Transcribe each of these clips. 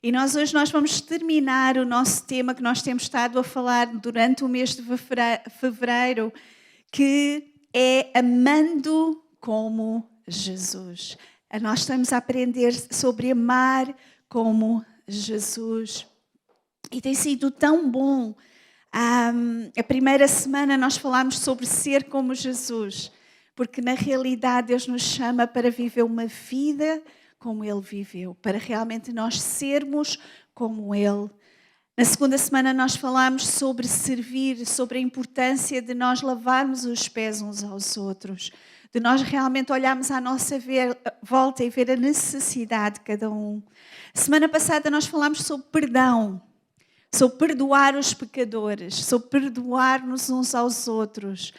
E nós vamos terminar o nosso tema que nós temos estado a falar durante o mês de fevereiro, que é amando como Jesus. Nós estamos a aprender sobre amar como Jesus. E tem sido tão bom. A primeira semana nós falámos sobre ser como Jesus, porque na realidade Deus nos chama para viver uma vida como Ele viveu, para realmente nós sermos como Ele. Na segunda semana nós falámos sobre servir, sobre a importância de nós lavarmos os pés uns aos outros, de nós realmente olharmos à nossa volta e ver a necessidade de cada um. Semana passada nós falámos sobre perdão, sobre perdoar os pecadores, sobre perdoar-nos uns aos outros.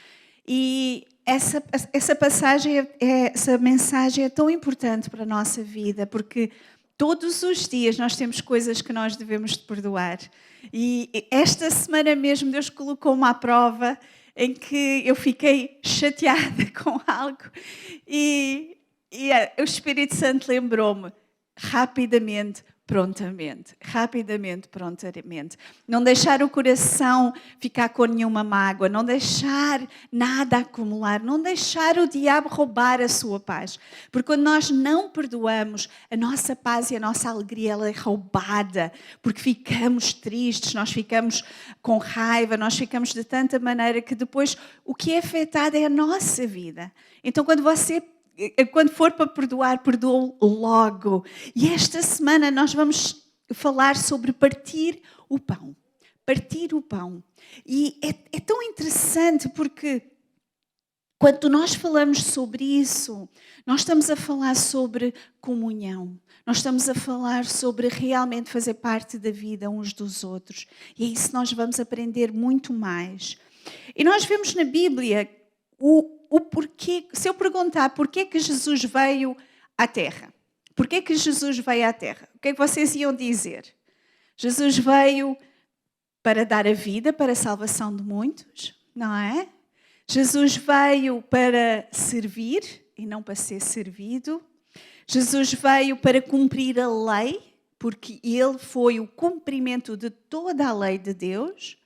E essa passagem, essa mensagem é tão importante para a nossa vida, porque todos os dias nós temos coisas que nós devemos de perdoar. E esta semana mesmo Deus colocou-me à prova em que eu fiquei chateada com algo e o Espírito Santo lembrou-me rapidamente, prontamente. Não deixar o coração ficar com nenhuma mágoa, não deixar nada acumular, não deixar o diabo roubar a sua paz. Porque quando nós não perdoamos, a nossa paz e a nossa alegria ela é roubada, porque ficamos tristes, nós ficamos com raiva, nós ficamos de tanta maneira que depois o que é afetado é a nossa vida. Então quando for para perdoar, perdoa logo. E esta semana nós vamos falar sobre partir o pão. Partir o pão. E é tão interessante porque quando nós falamos sobre isso, nós estamos a falar sobre comunhão. Nós estamos a falar sobre realmente fazer parte da vida uns dos outros. E é isso que nós vamos aprender muito mais. E nós vemos na Bíblia o porquê. Se eu perguntar porquê que Jesus veio à Terra, porquê que Jesus veio à Terra, o que é que vocês iam dizer? Jesus veio para dar a vida, para a salvação de muitos, não é? Jesus veio para servir e não para ser servido. Jesus veio para cumprir a lei, porque Ele foi o cumprimento de toda a lei de Deus.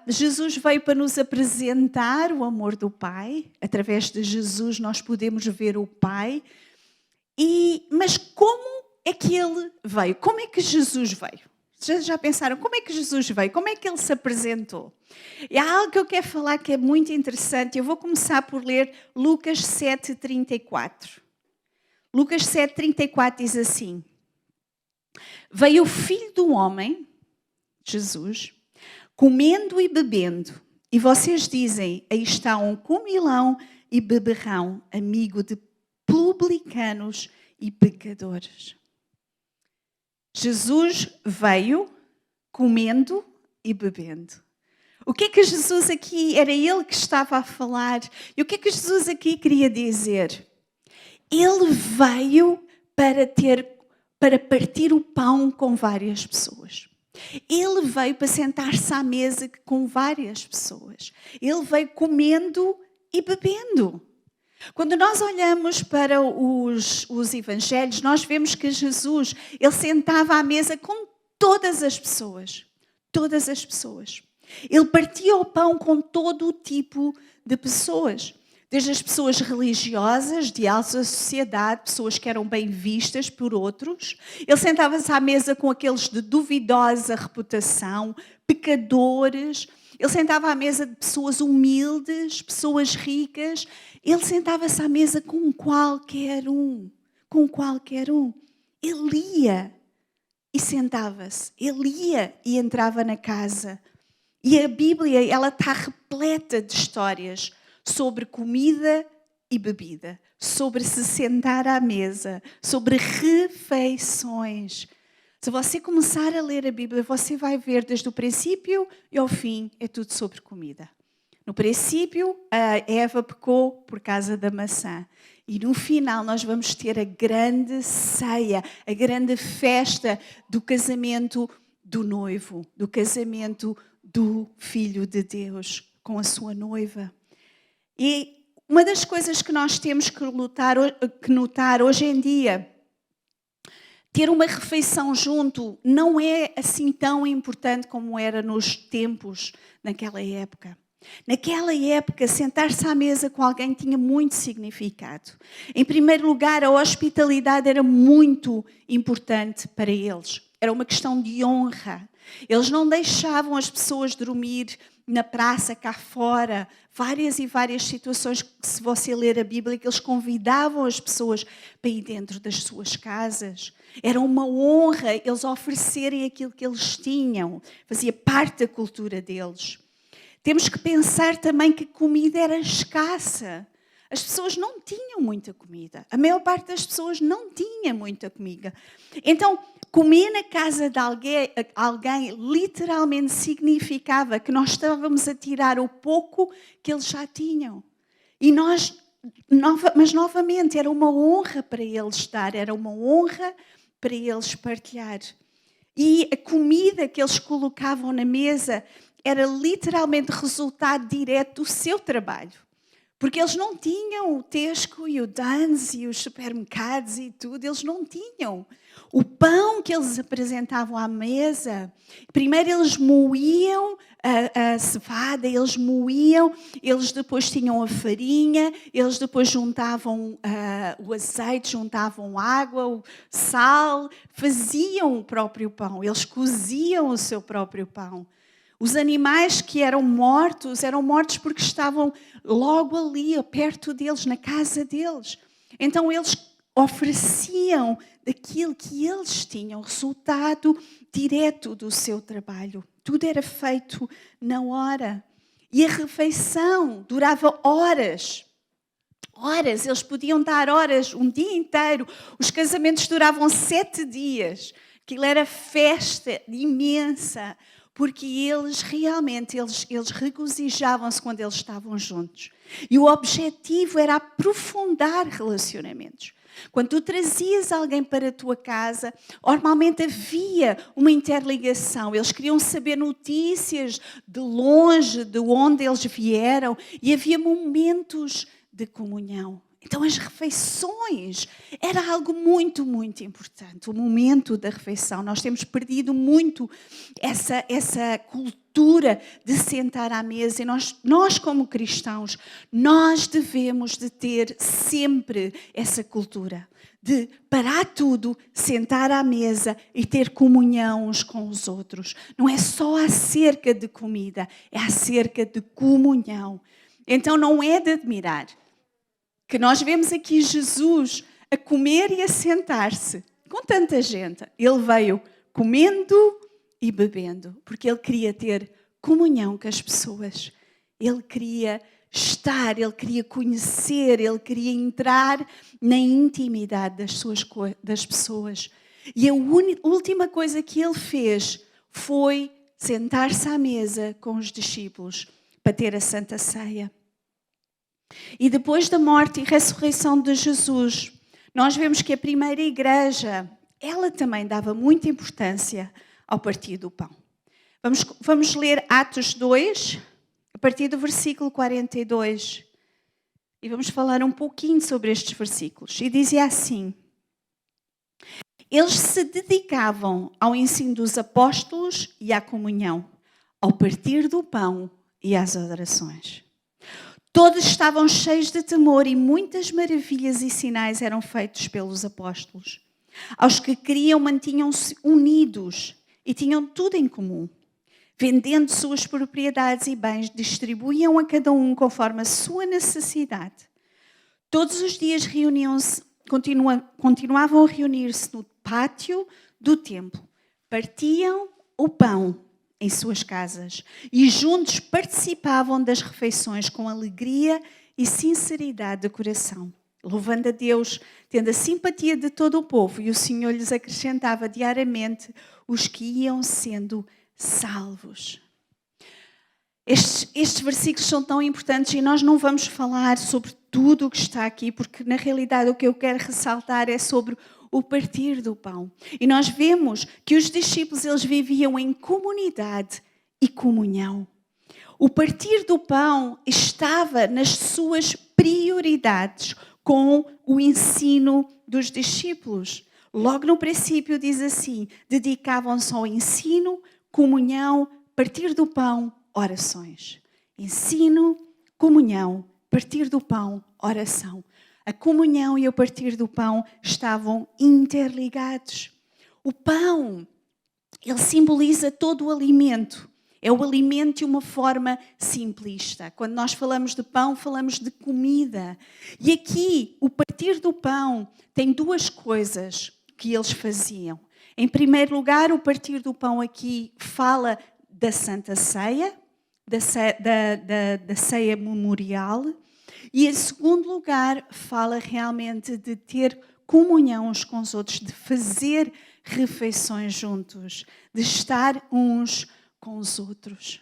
Jesus veio para nos apresentar o amor do Pai. Através de Jesus nós podemos ver o Pai. Mas como é que Ele veio? Como é que Jesus veio? Vocês já pensaram como é que Jesus veio? Como é que Ele se apresentou? E há algo que eu quero falar que é muito interessante. Eu vou começar por ler Lucas 7:34. Lucas 7:34 diz assim: Veio o Filho do Homem, Jesus, comendo e bebendo. E vocês dizem, aí está um comilão e beberrão, amigo de publicanos e pecadores. Jesus veio comendo e bebendo. O que é que Jesus aqui, era Ele que estava a falar? E o que é que Jesus aqui queria dizer? Ele veio para partir o pão com várias pessoas. Ele veio para sentar-se à mesa com várias pessoas. Ele veio comendo e bebendo. Quando nós olhamos para os evangelhos, nós vemos que Jesus, Ele sentava à mesa com todas as pessoas. Todas as pessoas. Ele partia o pão com todo o tipo de pessoas. Desde as pessoas religiosas, de alta sociedade, pessoas que eram bem vistas por outros. Ele sentava-se à mesa com aqueles de duvidosa reputação, pecadores. Ele sentava à mesa de pessoas humildes, pessoas ricas. Ele sentava-se à mesa com qualquer um. Com qualquer um. Ele ia e sentava-se. Ele ia e entrava na casa. E a Bíblia, ela está repleta de histórias sobre comida e bebida, sobre se sentar à mesa, sobre refeições. Se você começar a ler a Bíblia, você vai ver desde o princípio e ao fim, é tudo sobre comida. No princípio, a Eva pecou por causa da maçã. E no final nós vamos ter a grande ceia, a grande festa do casamento do noivo, do casamento do Filho de Deus com a sua noiva. E uma das coisas que nós temos que notar hoje em dia, ter uma refeição junto não é assim tão importante como era nos tempos naquela época. Naquela época, sentar-se à mesa com alguém tinha muito significado. Em primeiro lugar, a hospitalidade era muito importante para eles. Era uma questão de honra. Eles não deixavam as pessoas dormir na praça, cá fora. Várias e várias situações que, se você ler a Bíblia, que eles convidavam as pessoas para ir dentro das suas casas. Era uma honra eles oferecerem aquilo que eles tinham. Fazia parte da cultura deles. Temos que pensar também que a comida era escassa. As pessoas não tinham muita comida. A maior parte das pessoas não tinha muita comida. Então, comer na casa de alguém literalmente significava que nós estávamos a tirar o pouco que eles já tinham. Mas novamente, era uma honra para eles dar, era uma honra para eles partilhar. E a comida que eles colocavam na mesa era literalmente resultado direto do seu trabalho. Porque eles não tinham o Tesco e o Dan's e os supermercados e tudo, eles não tinham. O pão que eles apresentavam à mesa, primeiro eles moíam a cevada, eles depois tinham a farinha, eles depois juntavam o azeite, juntavam água, o sal, faziam o próprio pão, eles coziam o seu próprio pão. Os animais que eram mortos porque estavam logo ali, perto deles, na casa deles. Então eles ofereciam daquilo que eles tinham, resultado direto do seu trabalho. Tudo era feito na hora. E a refeição durava horas. Horas, eles podiam dar horas, um dia inteiro. Os casamentos duravam 7 dias. Aquilo era festa imensa. Porque eles realmente, eles regozijavam-se quando eles estavam juntos. E o objetivo era aprofundar relacionamentos. Quando tu trazias alguém para a tua casa, normalmente havia uma interligação. Eles queriam saber notícias de longe, de onde eles vieram. E havia momentos de comunhão. Então as refeições era algo muito, muito importante. O momento da refeição. Nós temos perdido muito essa cultura de sentar à mesa. E nós como cristãos, nós devemos de ter sempre essa cultura. De parar tudo, sentar à mesa e ter comunhão uns com os outros. Não é só acerca de comida, é acerca de comunhão. Então não é de admirar que nós vemos aqui Jesus a comer e a sentar-se com tanta gente. Ele veio comendo e bebendo, porque ele queria ter comunhão com as pessoas. Ele queria estar, ele queria conhecer, ele queria entrar na intimidade das pessoas. E a última coisa que ele fez foi sentar-se à mesa com os discípulos para ter a Santa Ceia. E depois da morte e ressurreição de Jesus, nós vemos que a primeira igreja, ela também dava muita importância ao partir do pão. Vamos ler Atos 2, a partir do versículo 42. E vamos falar um pouquinho sobre estes versículos. E dizia assim: eles se dedicavam ao ensino dos apóstolos e à comunhão, ao partir do pão e às orações. Todos estavam cheios de temor e muitas maravilhas e sinais eram feitos pelos apóstolos. Aos que criam mantinham-se unidos e tinham tudo em comum. Vendendo suas propriedades e bens, distribuíam a cada um conforme a sua necessidade. Todos os dias reuniam-se, continuavam a reunir-se no pátio do templo. Partiam o pão em suas casas e juntos participavam das refeições com alegria e sinceridade de coração, louvando a Deus, tendo a simpatia de todo o povo, e o Senhor lhes acrescentava diariamente os que iam sendo salvos. Estes versículos são tão importantes e nós não vamos falar sobre tudo o que está aqui, porque na realidade o que eu quero ressaltar é sobre o partir do pão. E nós vemos que os discípulos, eles viviam em comunidade e comunhão. O partir do pão estava nas suas prioridades com o ensino dos discípulos. Logo no princípio diz assim, dedicavam-se ao ensino, comunhão, partir do pão, orações. Ensino, comunhão, partir do pão, oração. A comunhão e o partir do pão estavam interligados. O pão, ele simboliza todo o alimento. É o alimento de uma forma simplista. Quando nós falamos de pão, falamos de comida. E aqui, o partir do pão tem duas coisas que eles faziam. Em primeiro lugar, o partir do pão aqui fala da Santa Ceia, da ceia memorial. E em segundo lugar, fala realmente de ter comunhão uns com os outros, de fazer refeições juntos, de estar uns com os outros.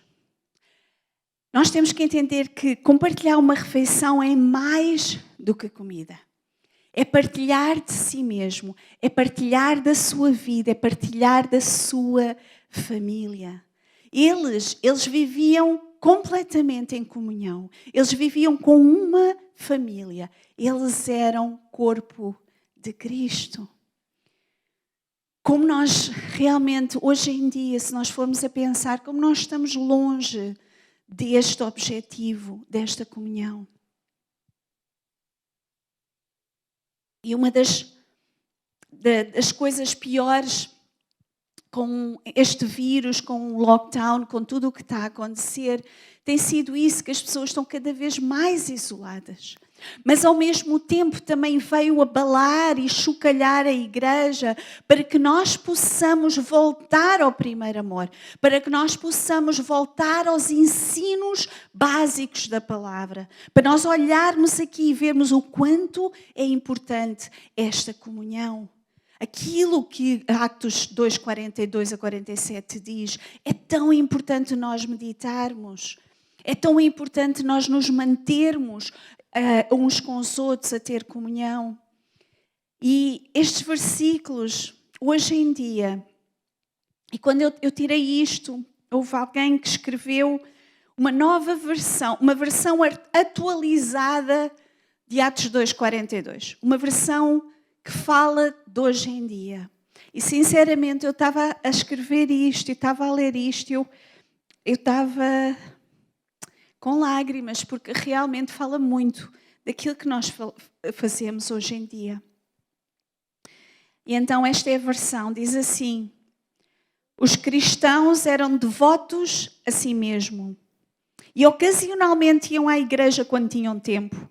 Nós temos que entender que compartilhar uma refeição é mais do que comida. É partilhar de si mesmo, é partilhar da sua vida, é partilhar da sua família. Eles viviam completamente em comunhão. Eles viviam com uma família. Eles eram corpo de Cristo. Como nós realmente, hoje em dia, se nós formos a pensar, como nós estamos longe deste objetivo, desta comunhão. E uma das coisas piores com este vírus, com o lockdown, com tudo o que está a acontecer, tem sido isso, que as pessoas estão cada vez mais isoladas. Mas ao mesmo tempo também veio abalar e chocalhar a igreja para que nós possamos voltar ao primeiro amor, para que nós possamos voltar aos ensinos básicos da palavra, para nós olharmos aqui e vermos o quanto é importante esta comunhão. Aquilo que Atos 2, 42 a 47 diz, é tão importante nós meditarmos, é tão importante nós nos mantermos uns com os outros a ter comunhão. E estes versículos, hoje em dia, e quando eu tirei isto, houve alguém que escreveu uma nova versão, uma versão atualizada de Atos 2, 42, uma versão que fala de hoje em dia. E sinceramente eu estava a escrever isto, e estava a ler isto, eu estava com lágrimas, porque realmente fala muito daquilo que nós fazemos hoje em dia. E então esta é a versão, diz assim: os cristãos eram devotos a si mesmo e ocasionalmente iam à igreja quando tinham tempo.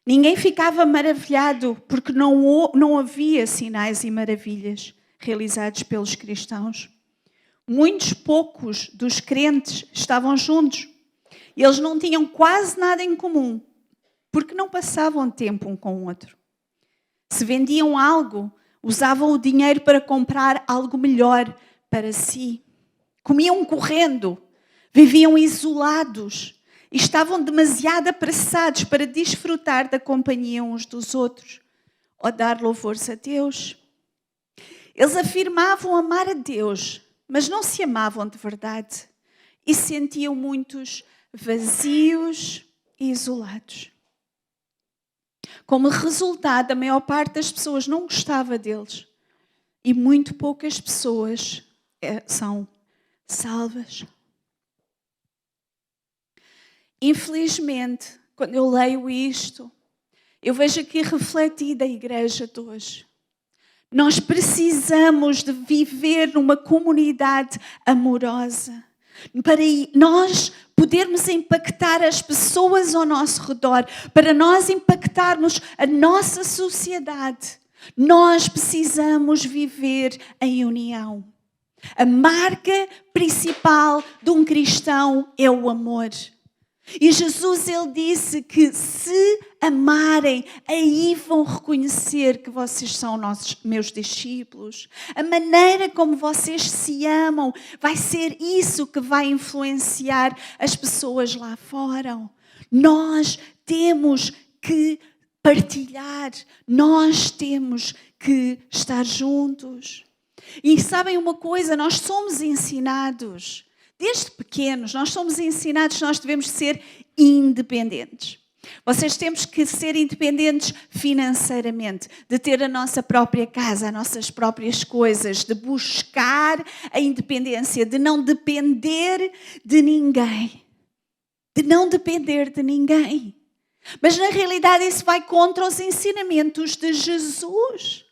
Ninguém ficava maravilhado porque não havia sinais e maravilhas realizados pelos cristãos. Muitos poucos dos crentes estavam juntos. E eles não tinham quase nada em comum, porque não passavam tempo um com o outro. Se vendiam algo, usavam o dinheiro para comprar algo melhor para si. Comiam correndo, viviam isolados e estavam demasiado apressados para desfrutar da companhia uns dos outros ou dar louvores a Deus. Eles afirmavam amar a Deus, mas não se amavam de verdade e sentiam muitos vazios e isolados. Como resultado, a maior parte das pessoas não gostava deles e muito poucas pessoas são salvas. Infelizmente, quando eu leio isto, eu vejo aqui refletida a igreja de hoje. Nós precisamos de viver numa comunidade amorosa, para nós podermos impactar as pessoas ao nosso redor, para nós impactarmos a nossa sociedade. Nós precisamos viver em união. A marca principal de um cristão é o amor. E Jesus, ele disse que se amarem, aí vão reconhecer que vocês são meus discípulos. A maneira como vocês se amam vai ser isso que vai influenciar as pessoas lá fora. Nós temos que partilhar, nós temos que estar juntos. E sabem uma coisa, nós somos ensinados. Desde pequenos, nós somos ensinados que nós devemos ser independentes. Vocês temos que ser independentes financeiramente, de ter a nossa própria casa, as nossas próprias coisas, de buscar a independência, de não depender de ninguém. De não depender de ninguém. Mas na realidade isso vai contra os ensinamentos de Jesus.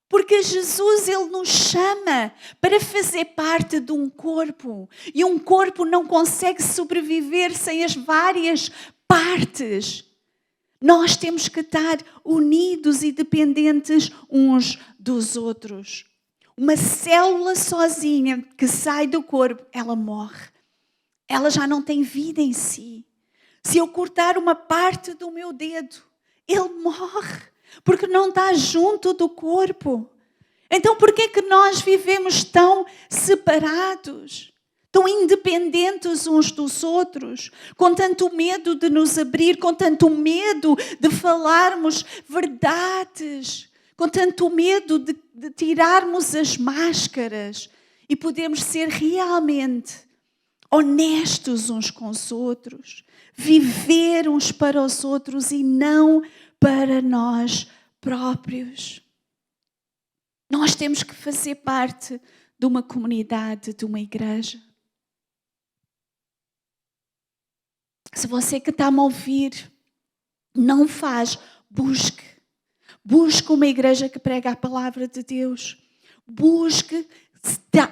Porque Jesus, Ele nos chama para fazer parte de um corpo. E um corpo não consegue sobreviver sem as várias partes. Nós temos que estar unidos e dependentes uns dos outros. Uma célula sozinha que sai do corpo, ela morre. Ela já não tem vida em si. Se eu cortar uma parte do meu dedo, ele morre, porque não está junto do corpo. Então, por que é que nós vivemos tão separados? Tão independentes uns dos outros, com tanto medo de nos abrir, com tanto medo de falarmos verdades, com tanto medo de tirarmos as máscaras e podermos ser realmente honestos uns com os outros, viver uns para os outros e não para nós próprios. Nós temos que fazer parte de uma comunidade, de uma igreja. Se você que está a me ouvir não faz, busque. Busque uma igreja que prega a palavra de Deus. Busque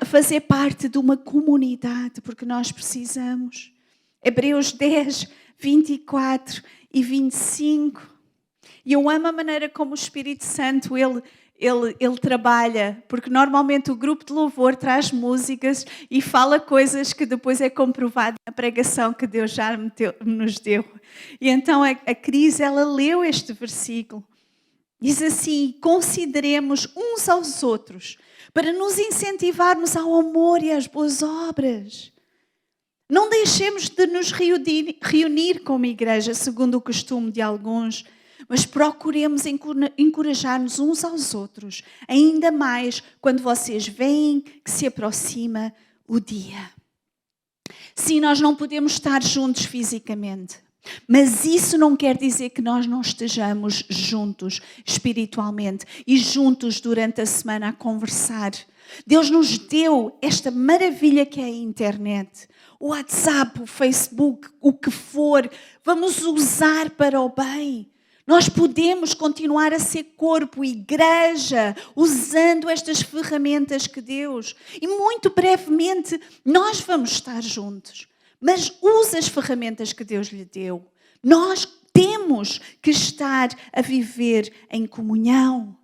fazer parte de uma comunidade, porque nós precisamos. Hebreus 10, 24 e 25. E eu amo a maneira como o Espírito Santo, ele trabalha, porque normalmente o grupo de louvor traz músicas e fala coisas que depois é comprovado na pregação que Deus já nos deu. E então a Cris, ela leu este versículo. Diz assim: consideremos uns aos outros para nos incentivarmos ao amor e às boas obras. Não deixemos de nos reunir como igreja, segundo o costume de alguns, mas procuremos encorajar-nos uns aos outros, ainda mais quando vocês veem que se aproxima o dia. Sim, nós não podemos estar juntos fisicamente, mas isso não quer dizer que nós não estejamos juntos espiritualmente e juntos durante a semana a conversar. Deus nos deu esta maravilha que é a internet, o WhatsApp, o Facebook, o que for, vamos usar para o bem. Nós podemos continuar a ser corpo, igreja, usando estas ferramentas que Deus... E muito brevemente nós vamos estar juntos. Mas use as ferramentas que Deus lhe deu. Nós temos que estar a viver em comunhão.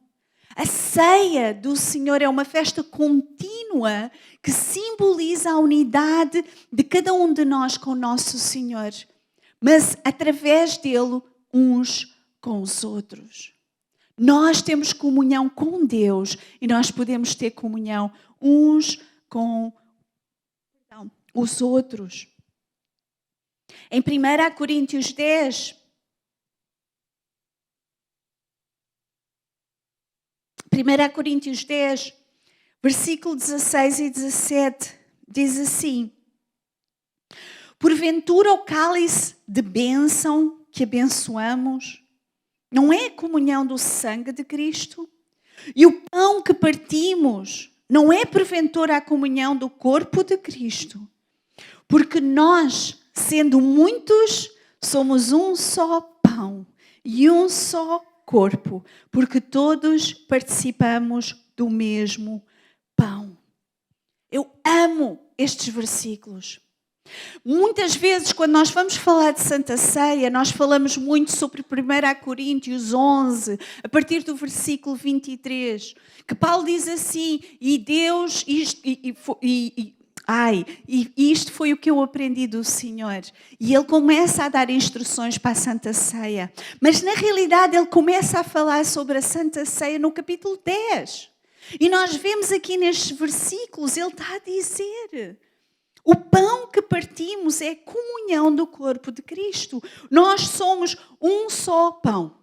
A ceia do Senhor é uma festa contínua que simboliza a unidade de cada um de nós com o nosso Senhor. Mas através dele, uns com os outros. Nós temos comunhão com Deus e nós podemos ter comunhão uns com os outros. Em 1 Coríntios 10, 1 Coríntios 10, versículo 16 e 17, diz assim: porventura o cálice de bênção que abençoamos não é a comunhão do sangue de Cristo? E o pão que partimos não é porventura a comunhão do corpo de Cristo? Porque nós, sendo muitos, somos um só pão e um só corpo, porque todos participamos do mesmo pão. Eu amo estes versículos. Muitas vezes, quando nós vamos falar de Santa Ceia, nós falamos muito sobre 1 Coríntios 11, a partir do versículo 23, que Paulo diz assim: e Deus, isto foi o que eu aprendi do Senhor. E ele começa a dar instruções para a Santa Ceia. Mas na realidade ele começa a falar sobre a Santa Ceia no capítulo 10. E nós vemos aqui nestes versículos, ele está a dizer: o pão que partimos é a comunhão do corpo de Cristo. Nós somos um só pão.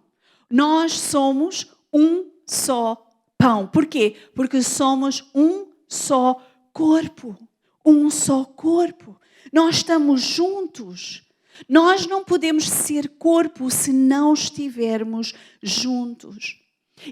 Nós somos um só pão. Por quê? Porque somos um só corpo. Um só corpo. Nós estamos juntos. Nós não podemos ser corpo se não estivermos juntos.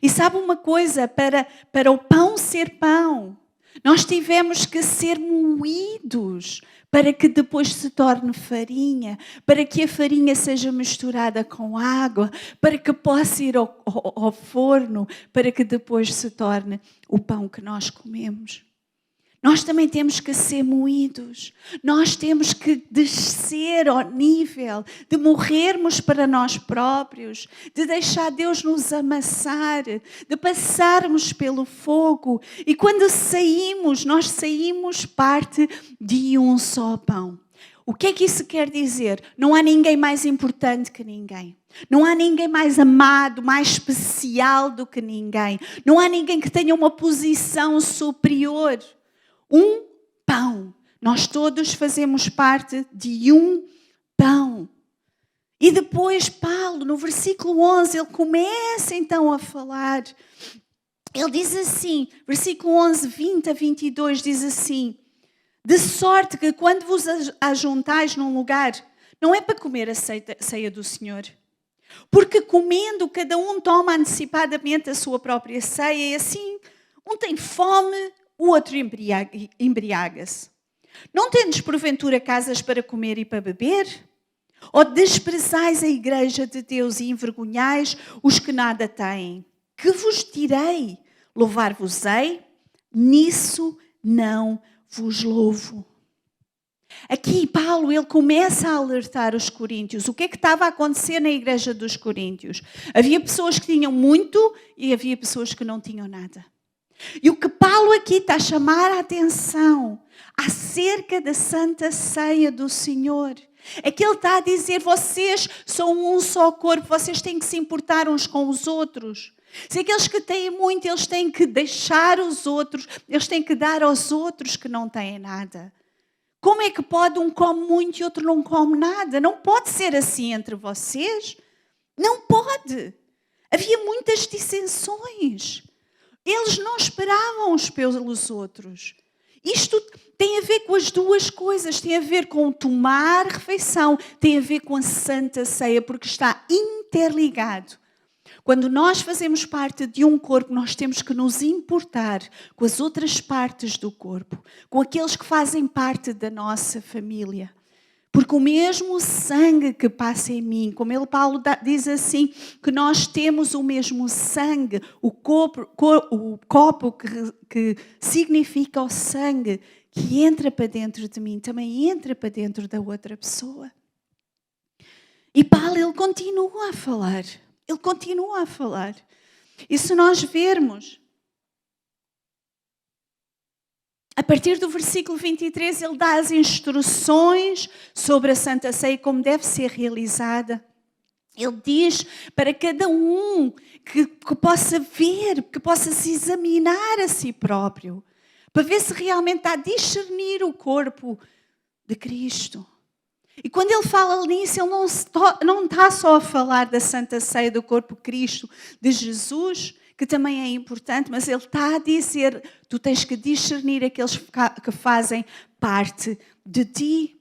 E sabe uma coisa? Para o pão ser pão, nós tivemos que ser moídos para que depois se torne farinha, para que a farinha seja misturada com água, para que possa ir ao forno, para que depois se torne o pão que nós comemos. Nós também temos que ser moídos. Nós temos que descer ao nível de morrermos para nós próprios, de deixar Deus nos amassar, de passarmos pelo fogo. E quando saímos, nós saímos parte de um só pão. O que é que isso quer dizer? Não há ninguém mais importante que ninguém. Não há ninguém mais amado, mais especial do que ninguém. Não há ninguém que tenha uma posição superior. Um pão. Nós todos fazemos parte de um pão. E depois Paulo, no versículo 11, ele começa então a falar. Ele diz assim, versículo 11, 20 a 22, diz assim: de sorte que quando vos ajuntais num lugar, não é para comer a ceia do Senhor. Porque comendo, cada um toma antecipadamente a sua própria ceia e assim um tem fome, o outro embriaga-se. Não tendes porventura casas para comer e para beber? Ou desprezais a igreja de Deus e envergonhais os que nada têm? Que vos direi? Louvar-vos-ei? Nisso não vos louvo. Aqui Paulo, ele começa a alertar os coríntios. O que é que estava a acontecer na igreja dos coríntios? Havia pessoas que tinham muito e havia pessoas que não tinham nada. E o que Paulo aqui está a chamar a atenção acerca da Santa Ceia do Senhor é que ele está a dizer: vocês são um só corpo, vocês têm que se importar uns com os outros. Se aqueles que têm muito, eles têm que deixar os outros, eles têm que dar aos outros que não têm nada. Como é que pode um come muito e outro não come nada? Não pode ser assim entre vocês. Não pode. Havia muitas dissensões. Eles não esperavam uns pelos outros. Isto tem a ver com as duas coisas. Tem a ver com tomar refeição, tem a ver com a Santa Ceia, porque está interligado. Quando nós fazemos parte de um corpo, nós temos que nos importar com as outras partes do corpo, com aqueles que fazem parte da nossa família. Porque o mesmo sangue que passa em mim, como Paulo diz assim, que nós temos o mesmo sangue, o copo que significa o sangue, que entra para dentro de mim, também entra para dentro da outra pessoa. E Paulo, ele continua a falar. Ele continua a falar. E se nós vermos, a partir do versículo 23, ele dá as instruções sobre a Santa Ceia, como deve ser realizada. Ele diz para cada um que possa ver, que possa se examinar a si próprio, para ver se realmente está a discernir o corpo de Cristo. E quando ele fala nisso, ele não está só a falar da Santa Ceia do corpo de Cristo, de Jesus, que também é importante, mas ele está a dizer, tu tens que discernir aqueles que fazem parte de ti.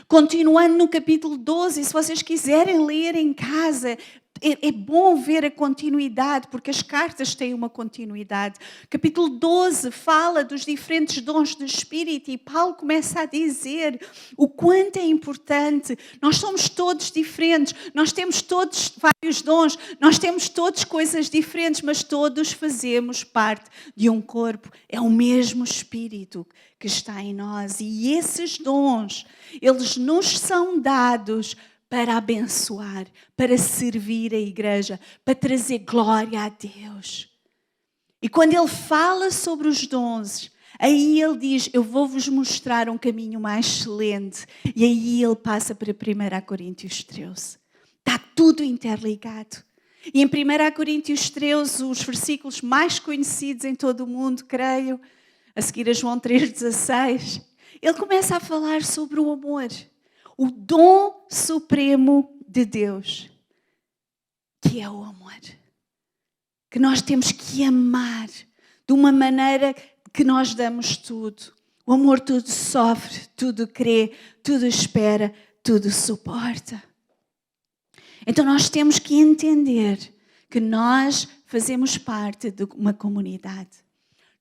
Continuando no capítulo 12, se vocês quiserem ler em casa, é bom ver a continuidade, porque as cartas têm uma continuidade. Capítulo 12 fala dos diferentes dons do Espírito e Paulo começa a dizer o quanto é importante. Nós somos todos diferentes, nós temos todos vários dons, nós temos todos coisas diferentes, mas todos fazemos parte de um corpo. É o mesmo Espírito que está em nós e esses dons, eles nos são dados para abençoar, para servir a igreja, para trazer glória a Deus. E quando ele fala sobre os dons, aí ele diz, eu vou-vos mostrar um caminho mais excelente. E aí ele passa para 1 Coríntios 13. Está tudo interligado. E em 1 Coríntios 13, os versículos mais conhecidos em todo o mundo, creio, a seguir a João 3,16, ele começa a falar sobre o amor. O dom supremo de Deus, que é o amor. Que nós temos que amar de uma maneira que nós damos tudo. O amor tudo sofre, tudo crê, tudo espera, tudo suporta. Então nós temos que entender que nós fazemos parte de uma comunidade.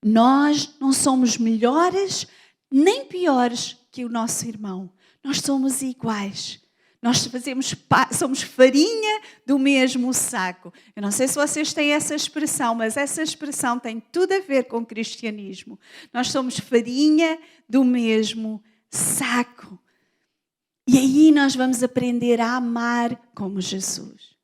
Nós não somos melhores nem piores que o nosso irmão. Nós somos iguais. Nós somos farinha do mesmo saco. Eu não sei se vocês têm essa expressão, mas essa expressão tem tudo a ver com o cristianismo. Nós somos farinha do mesmo saco. E aí nós vamos aprender a amar como Jesus.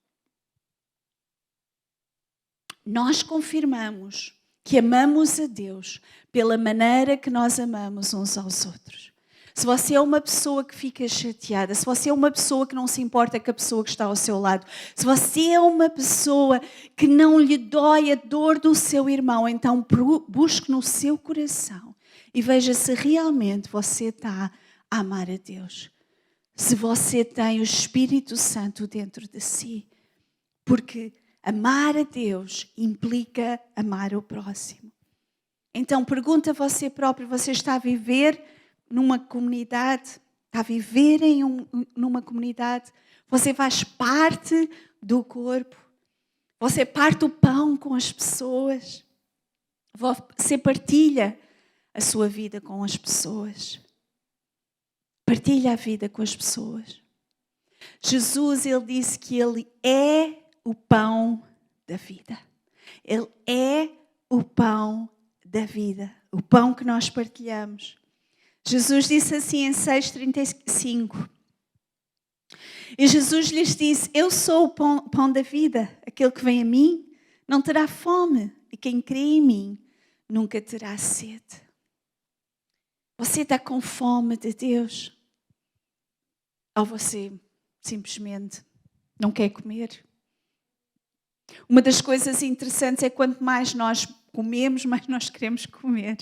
Nós confirmamos que amamos a Deus pela maneira que nós amamos uns aos outros. Se você é uma pessoa que fica chateada, se você é uma pessoa que não se importa com a pessoa que está ao seu lado, se você é uma pessoa que não lhe dói a dor do seu irmão, então busque no seu coração e veja se realmente você está a amar a Deus. Se você tem o Espírito Santo dentro de si. Porque amar a Deus implica amar o próximo. Então pergunta a você próprio, você está a viver numa comunidade? Está a viver numa comunidade? Você faz parte do corpo? Você parte o pão com as pessoas? Você partilha a sua vida com as pessoas? Partilha a vida com as pessoas. Jesus, ele disse que ele é o pão da vida. Ele é o pão da vida. O pão que nós partilhamos. Jesus disse assim em 6,35. E Jesus lhes disse, eu sou o pão da vida. Aquele que vem a mim não terá fome. E quem crê em mim nunca terá sede. Você está com fome de Deus? Ou você simplesmente não quer comer? Uma das coisas interessantes é que quanto mais nós comemos, mais nós queremos comer.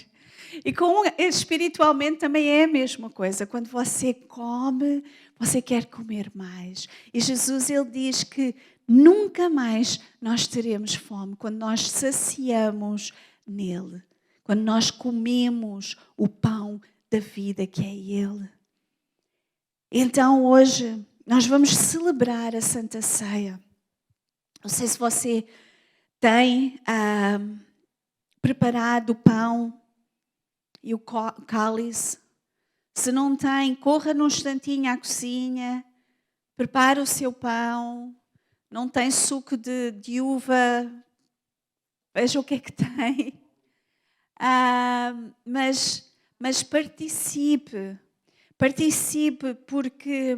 E espiritualmente também é a mesma coisa. Quando você come, você quer comer mais. E Jesus, ele diz que nunca mais nós teremos fome quando nós saciamos nele. Quando nós comemos o pão da vida que é ele. Então hoje nós vamos celebrar a Santa Ceia. Não sei se você tem preparado o pão e o cálice. Se não tem, corra num instantinho à cozinha, prepare o seu pão. Não tem suco de uva, veja o que é que tem. Mas participe. Participe porque,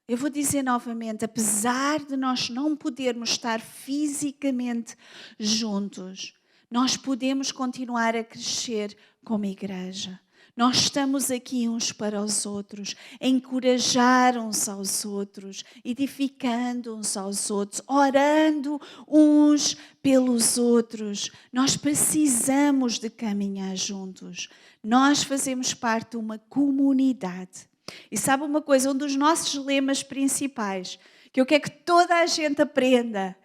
eu vou dizer novamente, apesar de nós não podermos estar fisicamente juntos, nós podemos continuar a crescer como igreja. Nós estamos aqui uns para os outros, a encorajar uns aos outros, edificando uns aos outros, orando uns pelos outros. Nós precisamos de caminhar juntos. Nós fazemos parte de uma comunidade. E sabe uma coisa? Um dos nossos lemas principais, que eu quero que toda a gente aprenda,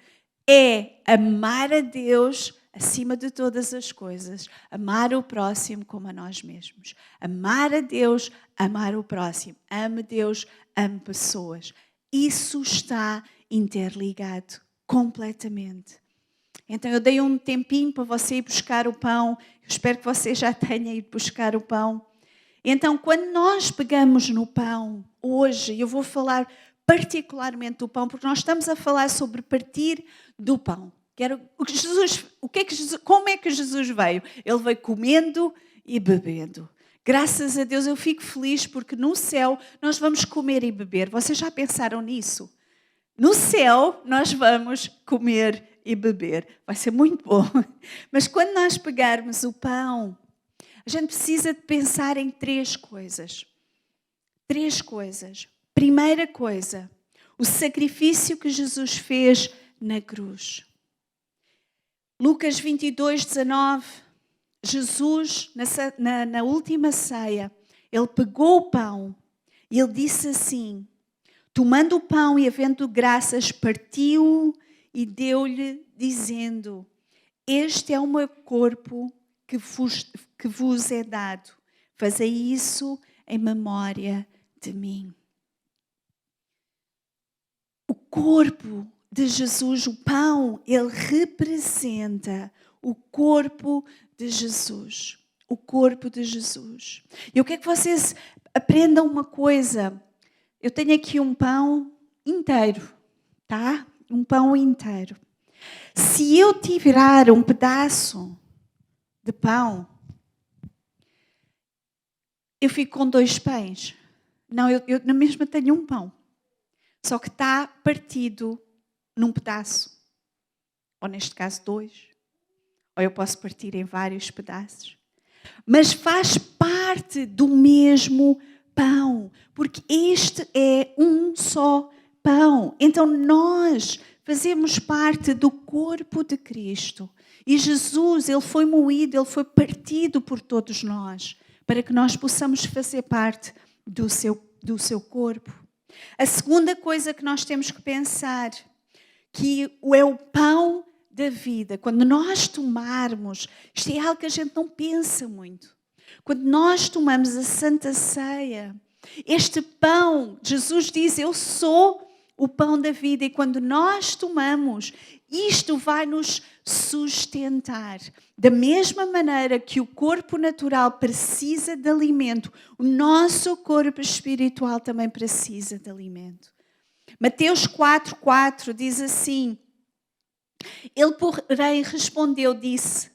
é amar a Deus acima de todas as coisas. Amar o próximo como a nós mesmos. Amar a Deus, amar o próximo. Ame Deus, ame pessoas. Isso está interligado completamente. Então eu dei um tempinho para você ir buscar o pão. Eu espero que você já tenha ido buscar o pão. Então quando nós pegamos no pão, hoje eu vou falar particularmente do pão, porque nós estamos a falar sobre partir do pão. Como é que Jesus veio? Ele veio comendo e bebendo. Graças a Deus eu fico feliz porque no céu nós vamos comer e beber. Vocês já pensaram nisso? No céu nós vamos comer e beber. Vai ser muito bom. Mas quando nós pegarmos o pão, a gente precisa de pensar em três coisas. Três coisas. Primeira coisa, o sacrifício que Jesus fez na cruz. Lucas 22:19, Jesus, na última ceia, ele pegou o pão e ele disse assim, tomando o pão e havendo graças, partiu e deu-lhe, dizendo, este é o meu corpo que vos é dado. Fazei isso em memória de mim. O corpo de Jesus, o pão, ele representa o corpo de Jesus. O corpo de Jesus. Eu quero que vocês aprendam uma coisa. Eu tenho aqui um pão inteiro, tá? Um pão inteiro. Se eu tirar um pedaço de pão, eu fico com 2 pães. Não, eu na mesma tenho um pão. Só que está partido num pedaço. Ou neste caso 2. Ou eu posso partir em vários pedaços. Mas faz parte do mesmo pão. Porque este é um só pão. Então nós fazemos parte do corpo de Cristo. E Jesus, ele foi moído, ele foi partido por todos nós. Para que nós possamos fazer parte do seu corpo. A segunda coisa que nós temos que pensar, que é o pão da vida. Quando nós tomarmos, isto é algo que a gente não pensa muito. Quando nós tomamos a Santa Ceia, este pão, Jesus diz, eu sou o pão da vida. E quando nós tomamos, isto vai nos sustentar. Da mesma maneira que o corpo natural precisa de alimento, o nosso corpo espiritual também precisa de alimento. Mateus 4:4 diz assim, ele porém respondeu, disse,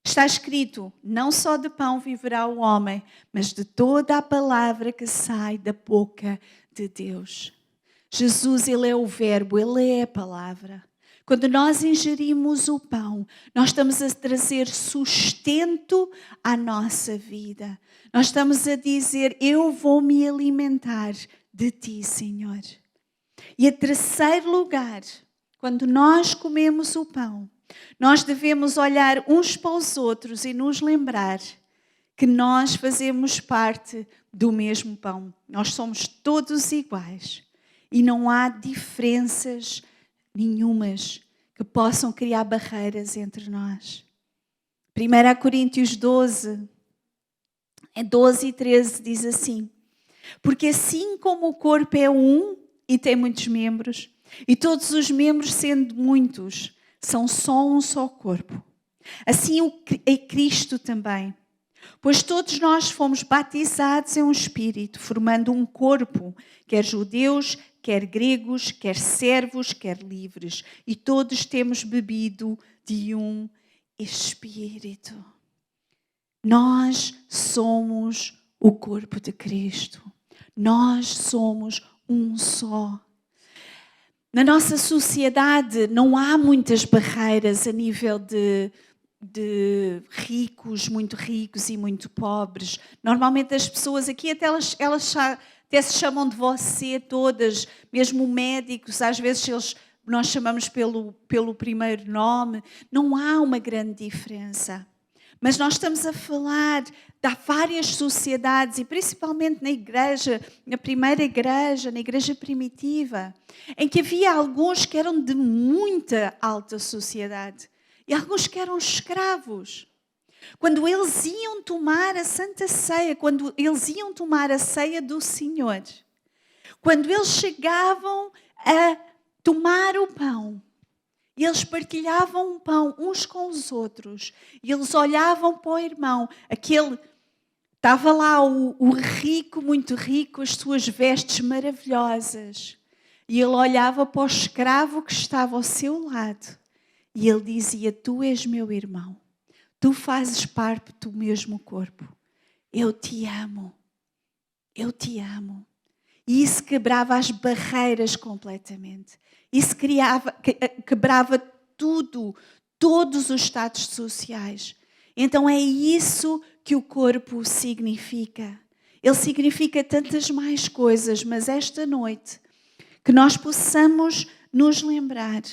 está escrito, não só de pão viverá o homem, mas de toda a palavra que sai da boca de Deus. Jesus, ele é o verbo, ele é a palavra. Quando nós ingerimos o pão, nós estamos a trazer sustento à nossa vida. Nós estamos a dizer, eu vou me alimentar de ti, Senhor. E em terceiro lugar, quando nós comemos o pão, nós devemos olhar uns para os outros e nos lembrar que nós fazemos parte do mesmo pão. Nós somos todos iguais e não há diferenças nenhumas que possam criar barreiras entre nós. 1 Coríntios 12, 12 e 13 diz assim, porque assim como o corpo é um e tem muitos membros, e todos os membros sendo muitos, são só um só corpo. Assim é Cristo também. Pois todos nós fomos batizados em um espírito, formando um corpo, quer judeus, quer gregos, quer servos, quer livres. E todos temos bebido de um espírito. Nós somos o corpo de Cristo. Nós somos um só. Na nossa sociedade não há muitas barreiras a nível de ricos, muito ricos e muito pobres. Normalmente as pessoas aqui até até se chamam de você todas, mesmo médicos, às vezes nós chamamos pelo primeiro nome. Não há uma grande diferença. Mas nós estamos a falar de várias sociedades e principalmente na igreja, na primeira igreja, na igreja primitiva, em que havia alguns que eram de muita alta sociedade e alguns que eram escravos. Quando eles iam tomar a Santa Ceia, quando eles iam tomar a ceia do Senhor, quando eles chegavam a tomar o pão, e eles partilhavam o pão uns com os outros. E eles olhavam para o irmão. Estava lá o rico, muito rico, as suas vestes maravilhosas. E ele olhava para o escravo que estava ao seu lado. E ele dizia, tu és meu irmão. Tu fazes parte do mesmo corpo. Eu te amo. Eu te amo. E isso quebrava as barreiras completamente. Isso quebrava tudo, todos os status sociais. Então é isso que o corpo significa. Ele significa tantas mais coisas, mas esta noite, que nós possamos nos lembrar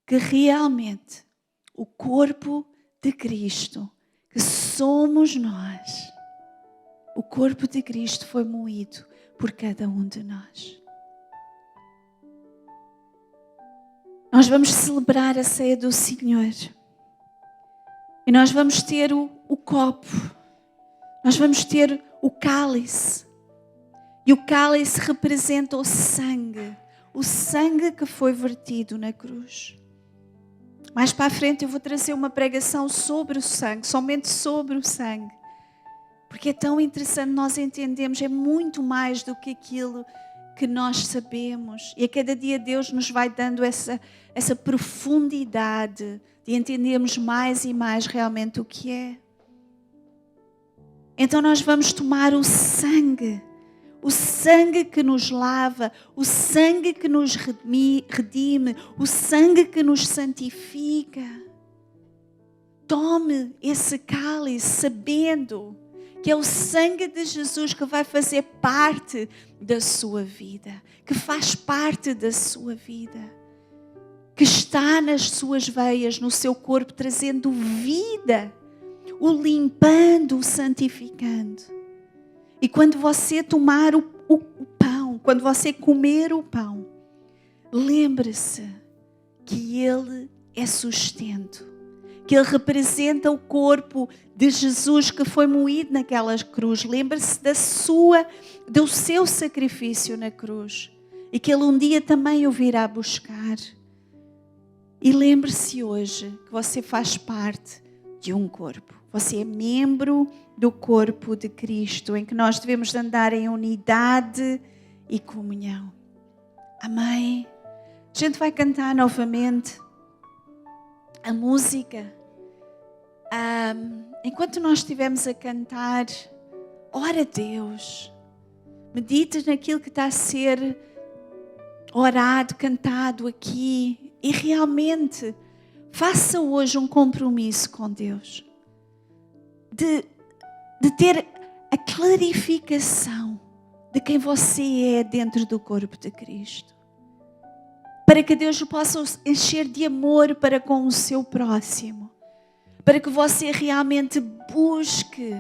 que realmente o corpo de Cristo, que somos nós, o corpo de Cristo foi moído por cada um de nós. Nós vamos celebrar a ceia do Senhor. E nós vamos ter o copo. Nós vamos ter o cálice. E o cálice representa o sangue que foi vertido na cruz. Mais para a frente eu vou trazer uma pregação sobre o sangue, somente sobre o sangue. Porque é tão interessante nós entendermos, é muito mais do que aquilo que nós sabemos. E a cada dia Deus nos vai dando essa profundidade de entendermos mais e mais realmente o que é. Então nós vamos tomar o sangue que nos lava, o sangue que nos redime, o sangue que nos santifica. Tome esse cálice sabendo que é o sangue de Jesus que vai fazer parte da sua vida, que faz parte da sua vida, que está nas suas veias, no seu corpo, trazendo vida, o limpando, o santificando. E quando você tomar o pão, quando você comer o pão, lembre-se que ele é sustento, que ele representa o corpo de Jesus que foi moído naquela cruz. Lembre-se do seu sacrifício na cruz e que ele um dia também o virá buscar. E lembre-se hoje que você faz parte de um corpo. Você é membro do corpo de Cristo, em que nós devemos andar em unidade e comunhão. Amém? A gente vai cantar novamente a música. Enquanto nós estivermos a cantar, ora a Deus. Medite naquilo que está a ser orado, cantado aqui. E realmente, faça hoje um compromisso com Deus. De ter a clarificação de quem você é dentro do corpo de Cristo. Para que Deus o possa encher de amor para com o seu próximo. Para que você realmente busque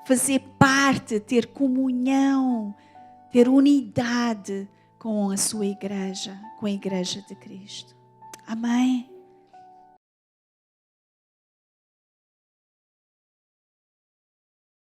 fazer parte, ter comunhão, ter unidade com a sua igreja, com a igreja de Cristo. Amém?